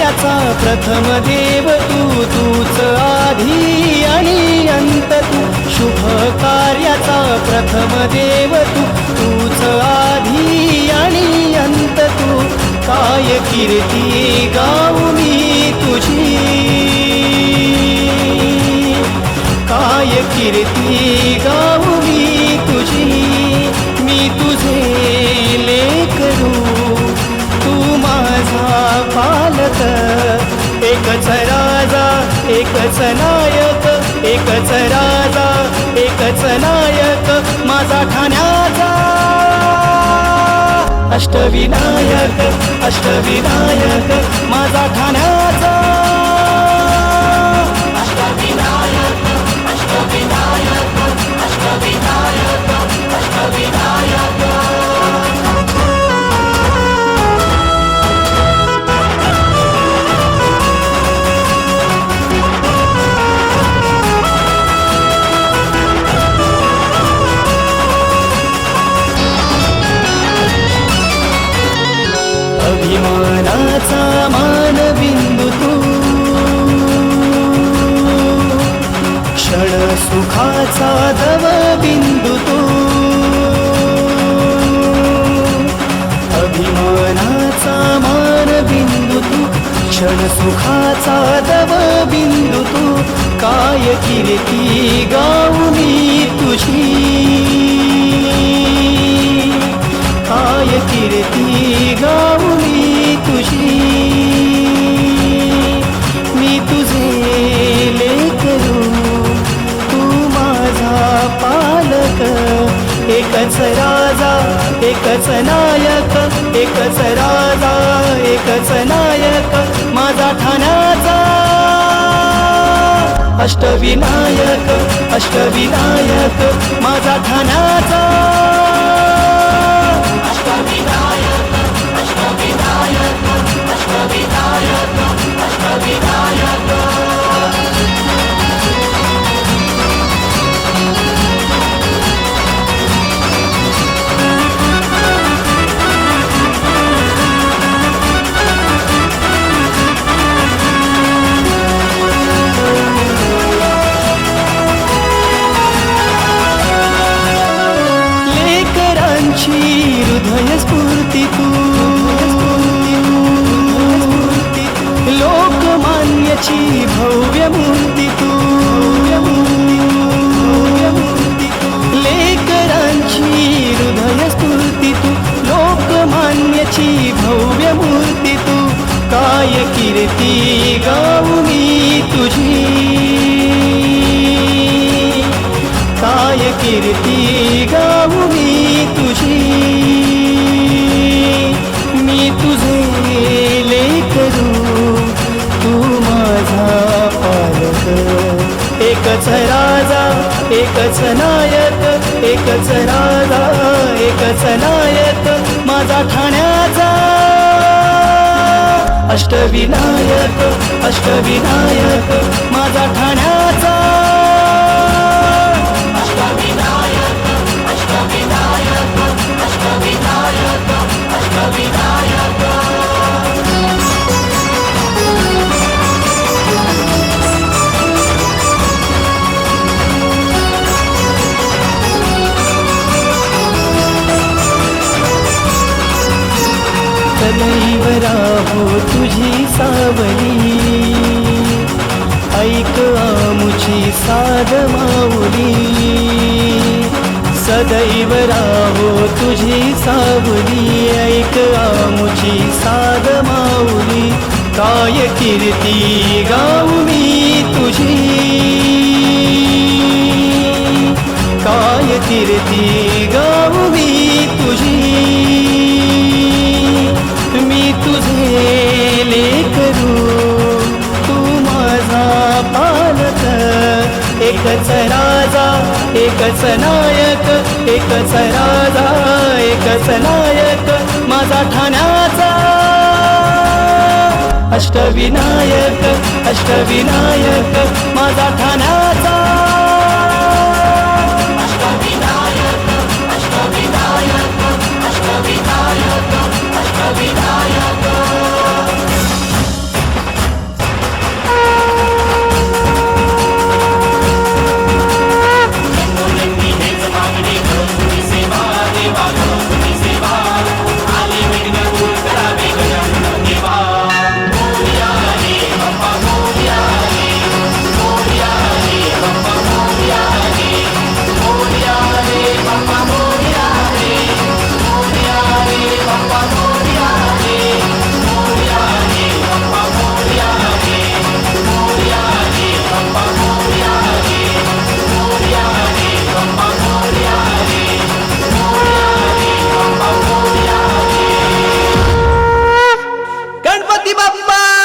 कार्याचा प्रथम देव तूच आधी आणि अंत तू, शुभ कार्याचा प्रथम देव तूच आधी आणि अंत तू, काय कीर्ती गाऊ मी तुझी, काय कीर्ती गाऊ मी तुझी, मी तुझे लेकरू तू माझा पालक, एकच राजा एकच नायक, एकच राजा एकच नायक माझा ठाण्याचा, अष्टविनायक अष्टविनायक माझा ठाण्याचा, अष्टविनायक अष्टविनायक अष्टविनायक अष्टविनायक। अभिमानाचा मानबिंदू तू, क्षण सुखाचा दवबिंदू तू, अभिमानाचा मानबिंदू तू, क्षण सुखाचा दवबिंदू तू, काय कीर्ती गाऊ मी तुझी, काय कीर्ती गाऊ मी तुझी, मी तुझे लेकरू तू माझा पालक, एकच राजा एकच नायक, एकच राजा एकच नायक माझा ठाण्याचा, अष्टविनायक अष्टविनायक माझा ठाण्याचा, अष्टविनायक अष्टविनायक अष्टविनायक अष्टविनायक। हृदय स्फूर्ती तू, लोकमान्याची भव्य मूर्ती तू, लेकरांची हृदय स्फूर्ती तू, लोकमान्याची भव्य मूर्ती तू, काय कीर्ती गाऊ मी तुझी, काय कीर्ती गाऊ मी तुझी, मी तुझे लेकरू तू माझा पालक, एकच राजा एकच नायक, एकच राजा एकच नायक माझा ठाण्याचा, अष्टविनायक अष्टविनायक माझा ठाण्याचा, अष्टविनायक अष्टविनायक अष्टविनायक अष्टविनायक। सदैव राहो तुझी सावली, ऐक आमुची साध माऊली, सदैव राहो तुझी सावली, ऐक आमुची साध माऊली, काय कीर्ती गाऊ मी तुझी, काय कीर्ती गाऊ मी तुझी, मी तुझे लेकरू तू माझा पालक, एकच राजा एकच नायक, एकच राजा एकच नायक माझा ठाण्याचा, अष्टविनायक अष्टविनायक माझा ठाण्याचा, अष्टविनायक अष्टविनायक अष्टविनायक अष्टविनायक। गणपती बाप्पा